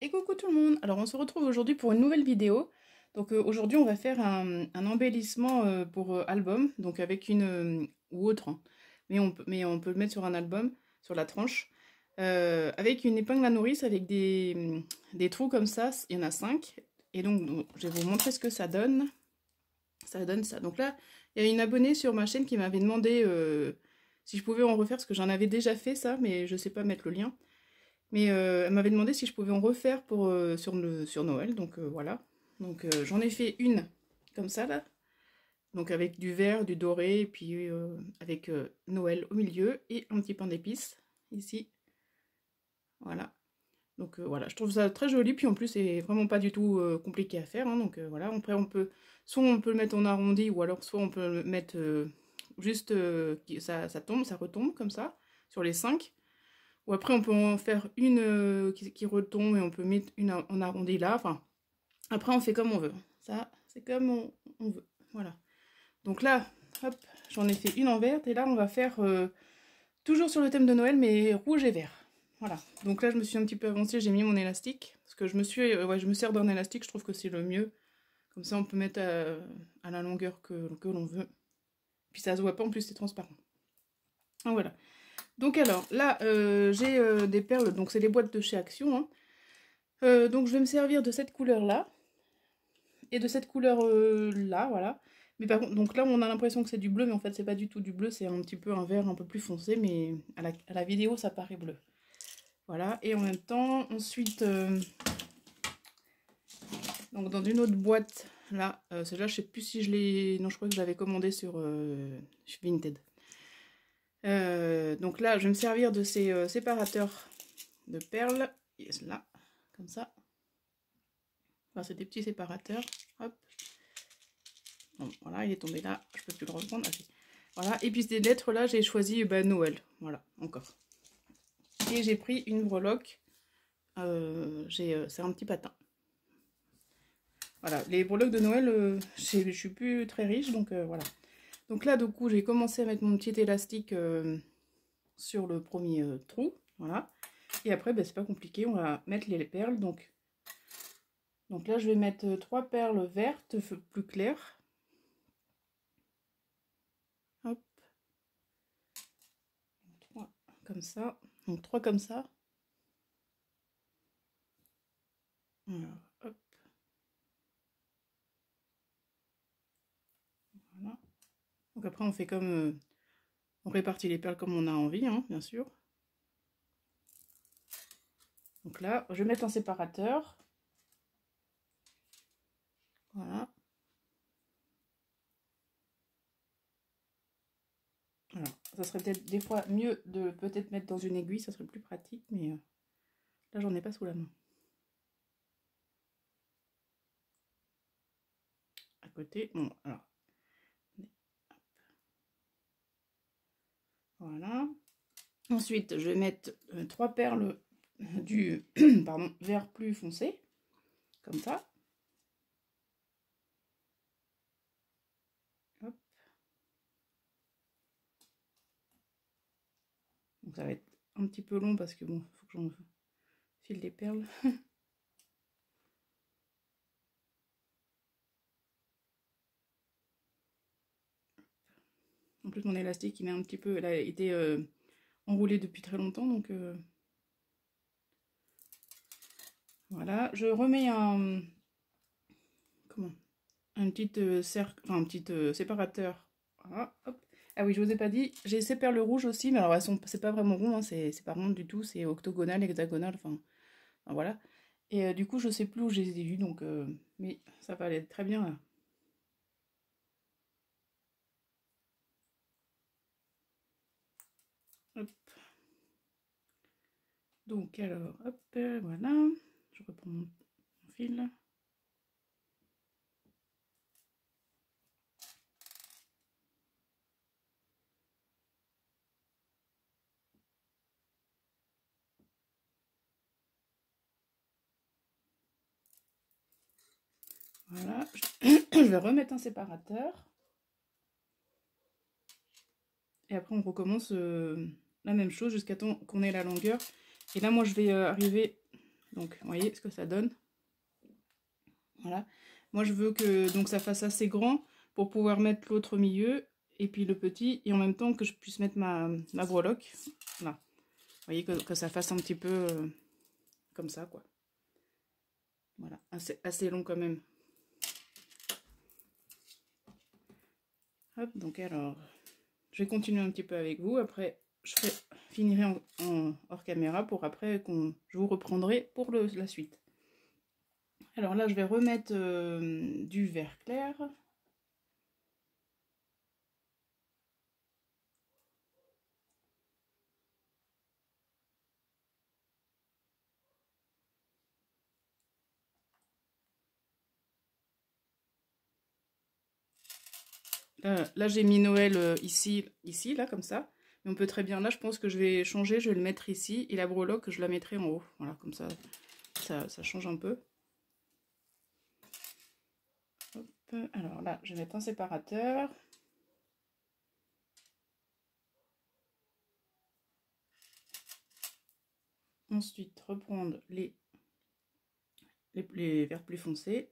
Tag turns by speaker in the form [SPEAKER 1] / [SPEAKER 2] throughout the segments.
[SPEAKER 1] Et coucou tout le monde. Alors on se retrouve aujourd'hui pour une nouvelle vidéo. Donc aujourd'hui on va faire un embellissement pour album, donc avec une ou autre, hein. Mais on peut le mettre sur un album, sur la tranche, avec une épingle à nourrice avec des trous comme ça. Il y en a 5. Et donc je vais vous montrer ce que ça donne. Ça donne ça. Donc là il y a une abonnée sur ma chaîne qui m'avait demandé si je pouvais en refaire, parce que j'en avais déjà fait ça, mais je sais pas mettre le lien. Mais elle m'avait demandé si je pouvais en refaire pour, sur Noël, donc voilà. Donc j'en ai fait une comme ça là, donc avec du vert, du doré, et puis avec Noël au milieu et un petit pain d'épices ici. Voilà. Donc voilà, je trouve ça très joli, puis en plus c'est vraiment pas du tout compliqué à faire, hein, donc voilà. Après soit on peut le mettre en arrondi, ou alors soit on peut le mettre juste, ça tombe, ça retombe comme ça, sur les 5. Ou après, on peut en faire une qui retombe et on peut mettre une en arrondi là. Enfin, après, on fait comme on veut. Ça, c'est comme on veut. Voilà. Donc là, hop, j'en ai fait une en verte. Et là, on va faire toujours sur le thème de Noël, mais rouge et vert. Voilà. Donc là, je me suis un petit peu avancée. J'ai mis mon élastique. Parce que je me sers d'un élastique. Je trouve que c'est le mieux. Comme ça, on peut mettre à la longueur que l'on veut. Puis ça se voit pas. En plus, c'est transparent. Donc, voilà. Donc alors, là, j'ai des perles. Donc, c'est les boîtes de chez Action, hein. Donc je vais me servir de cette couleur-là et de cette couleur-là, voilà. Mais par contre, donc là on a l'impression que c'est du bleu, mais en fait c'est pas du tout du bleu, c'est un petit peu un vert un peu plus foncé, mais à la vidéo ça paraît bleu. Voilà, et en même temps, ensuite, donc dans une autre boîte, là, celle-là je sais plus si je l'ai... Non, je crois que je l'avais commandée sur Vinted. Donc là, je vais me servir de ces séparateurs de perles, là, comme ça. Enfin, c'est des petits séparateurs. Hop. Bon, voilà, il est tombé là. Je peux plus le reprendre. Ah, voilà. Et puis ces lettres là, j'ai choisi Noël. Voilà, encore. Et j'ai pris une breloque. C'est un petit patin. Voilà, les breloques de Noël, je suis plus très riche, donc voilà. Donc là, du coup, j'ai commencé à mettre mon petit élastique sur le premier trou. Voilà. Et après, ben, c'est pas compliqué, on va mettre les perles. Donc là, je vais mettre 3 perles vertes plus claires. Hop. 3 comme ça. Donc 3 comme ça. Alors, hop. Voilà. Donc après, on fait comme... on répartit les perles comme on a envie, hein, bien sûr. Donc là, je vais mettre un séparateur. Voilà. Alors, ça serait peut-être des fois mieux de peut-être mettre dans une aiguille, ça serait plus pratique, mais là, j'en ai pas sous la main. À côté, bon, alors. Voilà. Ensuite, je vais mettre 3 perles du pardon, vert plus foncé, comme ça. Hop. Donc ça va être un petit peu long parce que bon, il faut que j'en file les perles. En plus, mon élastique, il est un petit peu... Il a été enroulé depuis très longtemps, donc... Voilà. Je remets un... Comment? Un petit cercle... Enfin, un petit séparateur. Voilà, hop. Ah oui, je vous ai pas dit, j'ai ces perles rouges aussi, mais alors elles sont... C'est pas vraiment rond, hein, c'est pas rond du tout, c'est octogonal, hexagonal, enfin voilà. Et du coup, je sais plus où je les ai vues, donc... mais ça va aller très bien, là. Hop. Donc alors, hop, voilà, je reprends mon fil. Voilà, je vais remettre un séparateur. Et après, on recommence la même chose jusqu'à temps qu'on ait la longueur. Et là, moi, je vais arriver Donc vous voyez ce que ça donne. Voilà. Moi je veux que donc ça fasse assez grand pour pouvoir mettre l'autre au milieu et puis le petit, et en même temps que je puisse mettre ma breloque. Là. Vous voyez que ça fasse un petit peu comme ça quoi. Voilà, assez long quand même. Hop, donc alors, je vais continuer un petit peu avec vous. Après, finirai en hors caméra pour après je vous reprendrai pour la suite. Alors là, je vais remettre du vert clair. Là j'ai mis Noël ici, là, comme ça. Mais on peut très bien, là, je pense que je vais changer, je vais le mettre ici. Et la breloque, je la mettrai en haut. Voilà, comme ça, ça change un peu. Hop. Alors là, je vais mettre un séparateur. Ensuite, reprendre les verts plus foncés.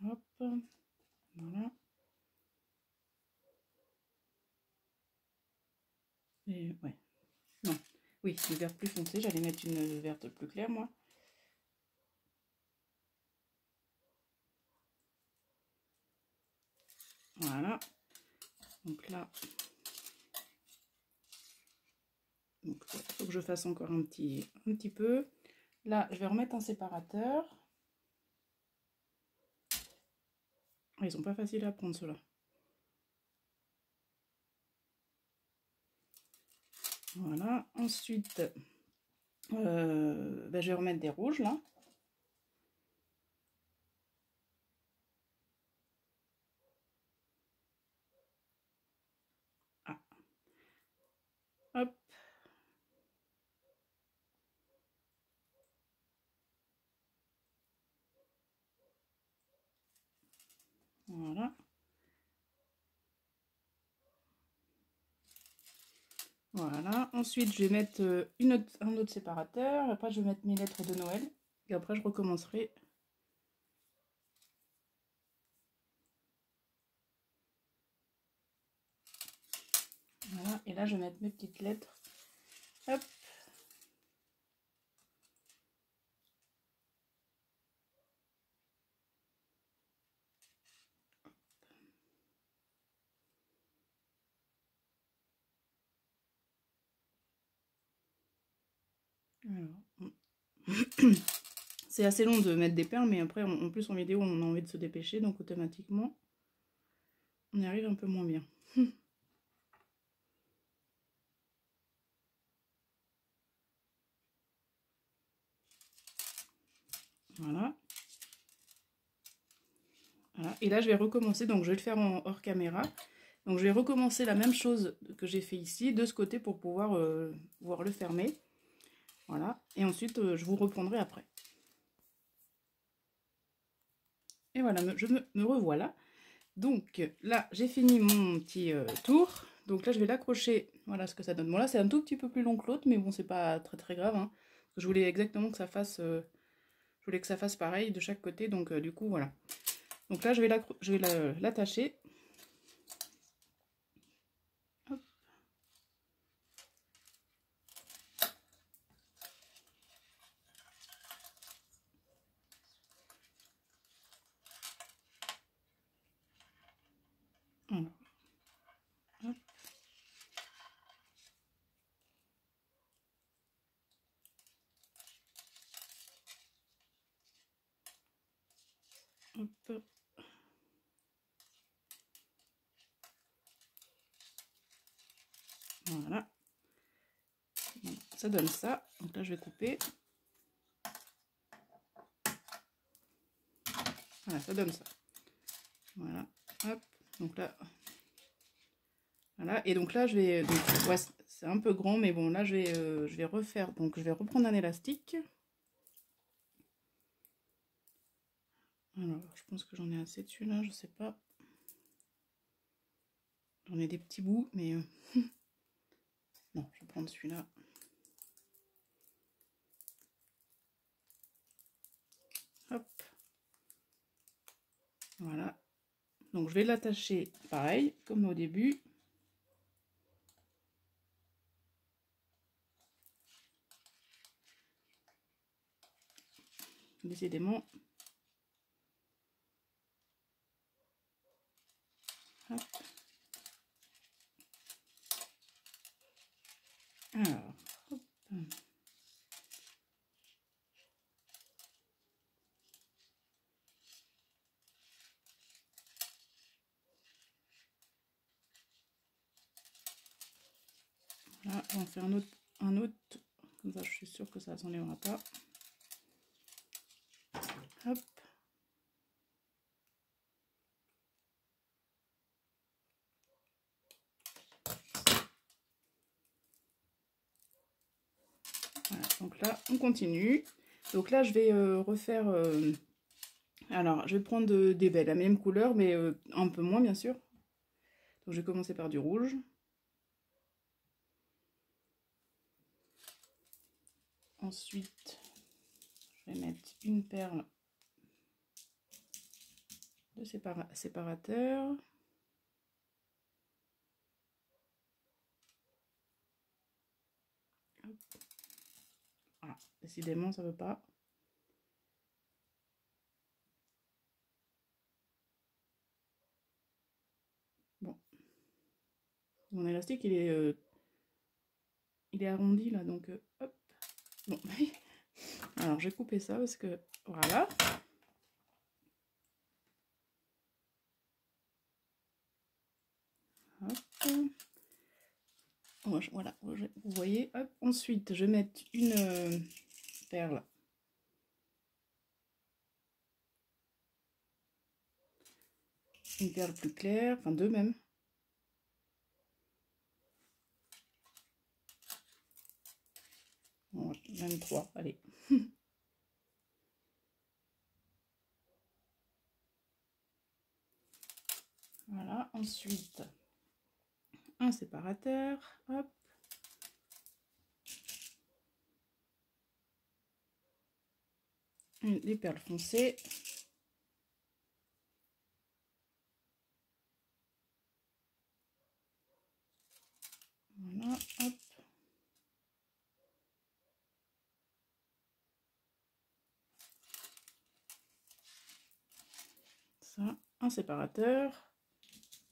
[SPEAKER 1] Hop, voilà. Et ouais. Non, oui, le vert plus foncé, j'allais mettre une verte plus claire, moi. Voilà. Donc là, il faut que je fasse encore un petit peu. Là, je vais remettre un séparateur. Ils sont pas faciles à prendre, ceux-là. Voilà. Ensuite, je vais remettre des rouges, là. Ah. Hop. Voilà. Voilà. Ensuite, je vais mettre un autre séparateur. Après, je vais mettre mes lettres de Noël. Et après, je recommencerai. Voilà. Et là, je vais mettre mes petites lettres. Hop. C'est assez long de mettre des perles, mais après, en plus en vidéo, on a envie de se dépêcher, donc automatiquement, on y arrive un peu moins bien. Voilà. Voilà. Et là, je vais recommencer, donc je vais le faire en hors caméra. Donc je vais recommencer la même chose que j'ai fait ici, de ce côté, pour pouvoir le fermer. Voilà. Et ensuite, je vous reprendrai après. Et voilà, me revoilà. Donc là, j'ai fini mon petit tour. Donc là, je vais l'accrocher. Voilà ce que ça donne. Bon, là, c'est un tout petit peu plus long que l'autre, mais bon, c'est pas très très grave. Hein. Je voulais exactement que ça fasse... je voulais que ça fasse pareil de chaque côté. Donc du coup, voilà. Donc là, je vais l'attacher. Hop. Voilà. Hop. Hop. Voilà. Donc, ça donne ça. Donc là, je vais couper. Voilà, ça donne ça. Voilà. Hop. Donc là. Voilà. Et donc là, je vais... ouais, c'est un peu grand, mais bon, là, je vais refaire... Donc, je vais reprendre un élastique. Alors, je pense que j'en ai assez dessus, là. Je sais pas. J'en ai des petits bouts, mais non, je vais prendre celui-là. Hop. Voilà. Donc je vais l'attacher pareil, comme au début. Décidément. Hop. Alors, hop. Voilà, on va faire un autre, comme ça je suis sûre que ça ne s'enlèvera pas. Hop. Voilà, donc là on continue. Donc là je vais refaire, alors je vais prendre des baies, la même couleur mais un peu moins bien sûr. Donc je vais commencer par du rouge. Ensuite je vais mettre une perle de séparateur. Voilà, décidément ça veut pas. Bon, mon élastique il est arrondi là, donc hop. Bon, alors j'ai coupé ça parce que voilà. Hop. Voilà, vous voyez. Hop. Ensuite, je vais mettre une perle. Une perle plus claire, enfin deux même. Bon, même trois, allez. Voilà, ensuite un séparateur, hop. Des perles foncées. Voilà, hop. Ça, un séparateur.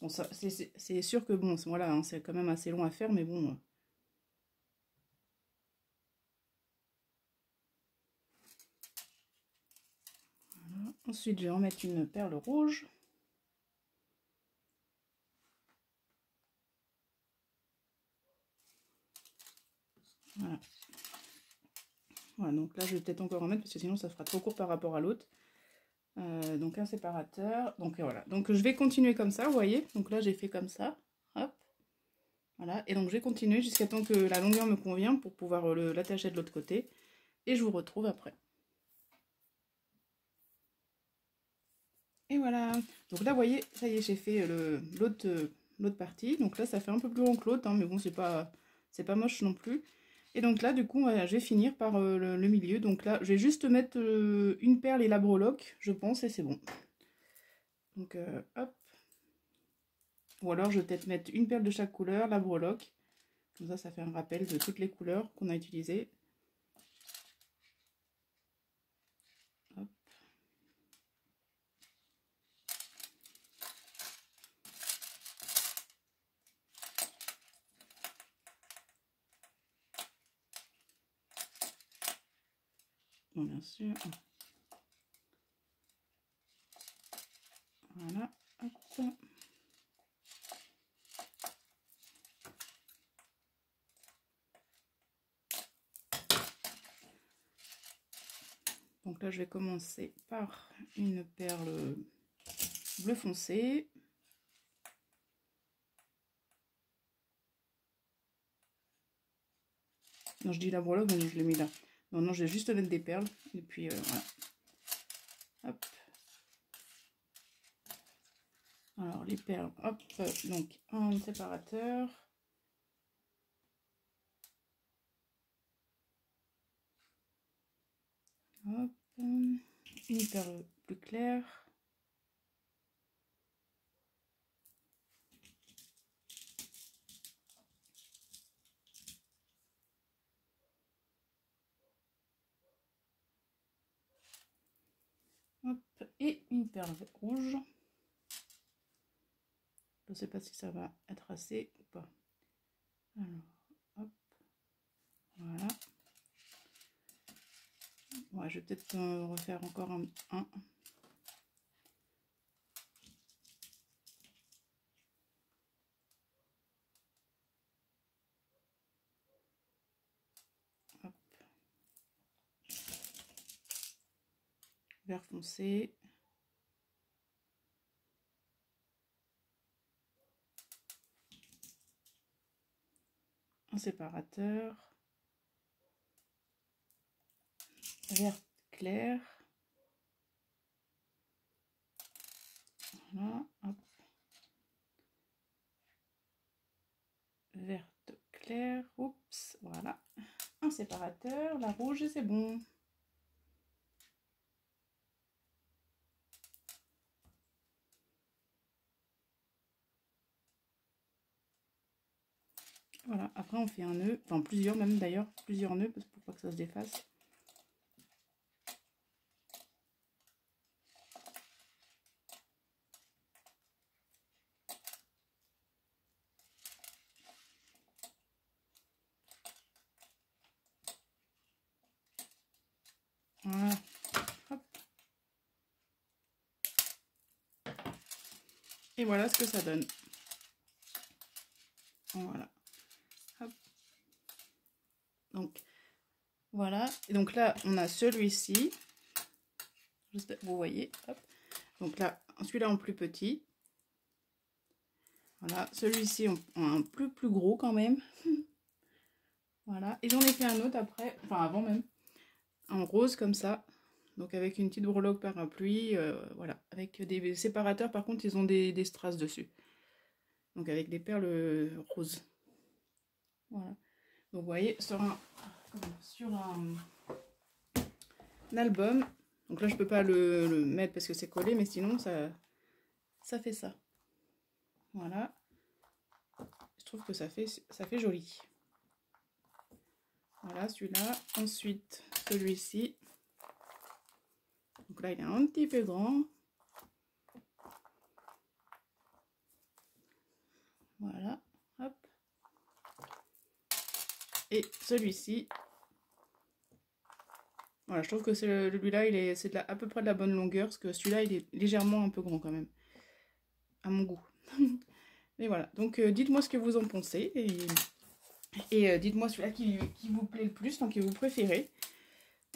[SPEAKER 1] Bon, ça, c'est sûr que bon, voilà, hein, c'est quand même assez long à faire, mais bon. Voilà. Ensuite, je vais en mettre une perle rouge. Voilà. Voilà, donc là, je vais peut-être encore en mettre parce que sinon, ça fera trop court par rapport à l'autre. Donc un séparateur. Donc voilà. Donc je vais continuer comme ça, vous voyez. Donc là, j'ai fait comme ça. Hop. Voilà. Et donc je vais continuer jusqu'à temps que la longueur me convient pour pouvoir l'attacher de l'autre côté. Et je vous retrouve après. Et voilà. Donc là, vous voyez, ça y est, j'ai fait l'autre partie. Donc là, ça fait un peu plus long que l'autre, hein, mais bon, c'est pas moche non plus. Et donc là, du coup, voilà, je vais finir par le milieu. Donc là, je vais juste mettre une perle et la breloque, je pense, et c'est bon. Donc, hop. Ou alors, je vais peut-être mettre une perle de chaque couleur, la breloque. Comme ça fait un rappel de toutes les couleurs qu'on a utilisées. Hop. Bon, bien sûr. Voilà. Hop. Donc là, je vais commencer par une perle bleu foncé. Non, je dis la breloque, mais je l'ai mis là. Non, non, je vais juste mettre des perles. Et puis, voilà. Hop. Alors les perles, hop, donc un séparateur. Hop, une perle plus claire. Hop, et une perle rouge. Je ne sais pas si ça va être assez ou pas. Alors, hop, voilà. Ouais, je vais peut-être refaire encore un. Hop. Vert foncé. Un séparateur. Vert clair. Voilà, hop. Verte claire, oups, voilà. Un séparateur, la rouge et c'est bon. Voilà, après on fait un nœud, enfin plusieurs même d'ailleurs, plusieurs nœuds pour pas que ça se défasse. Voilà, hop. Et voilà ce que ça donne. Voilà. Hop. Donc, voilà. Et donc là, on a celui-ci. Vous voyez. Hop. Donc là, celui-là en plus petit. Voilà. Celui-ci en un plus gros quand même. Voilà. Et j'en ai fait un autre après, enfin avant même. En rose comme ça. Donc avec une petite breloque parapluie, voilà, avec des séparateurs, par contre ils ont des strass dessus. Donc avec des perles roses. Voilà. Donc vous voyez, sur un album, donc là je peux pas le mettre parce que c'est collé, mais sinon ça fait ça. Voilà. Je trouve que ça fait joli. Voilà celui-là. Ensuite celui-ci. Donc là il est un petit peu grand. Voilà, hop. Et celui-ci. Voilà, je trouve que celui-là, c'est à peu près de la bonne longueur, parce que celui-là, il est légèrement un peu grand quand même, à mon goût. Mais voilà, donc dites-moi ce que vous en pensez, et dites-moi celui-là qui vous plaît le plus, donc que vous préférez.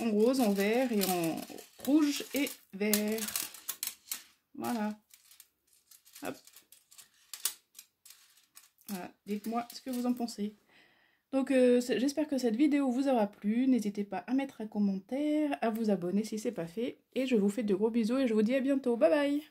[SPEAKER 1] En rose, en vert et en rouge et vert. Voilà. Hop. Voilà, dites-moi ce que vous en pensez. Donc j'espère que cette vidéo vous aura plu. N'hésitez pas à mettre un commentaire, à vous abonner si ce n'est pas fait. Et je vous fais de gros bisous et je vous dis à bientôt. Bye bye!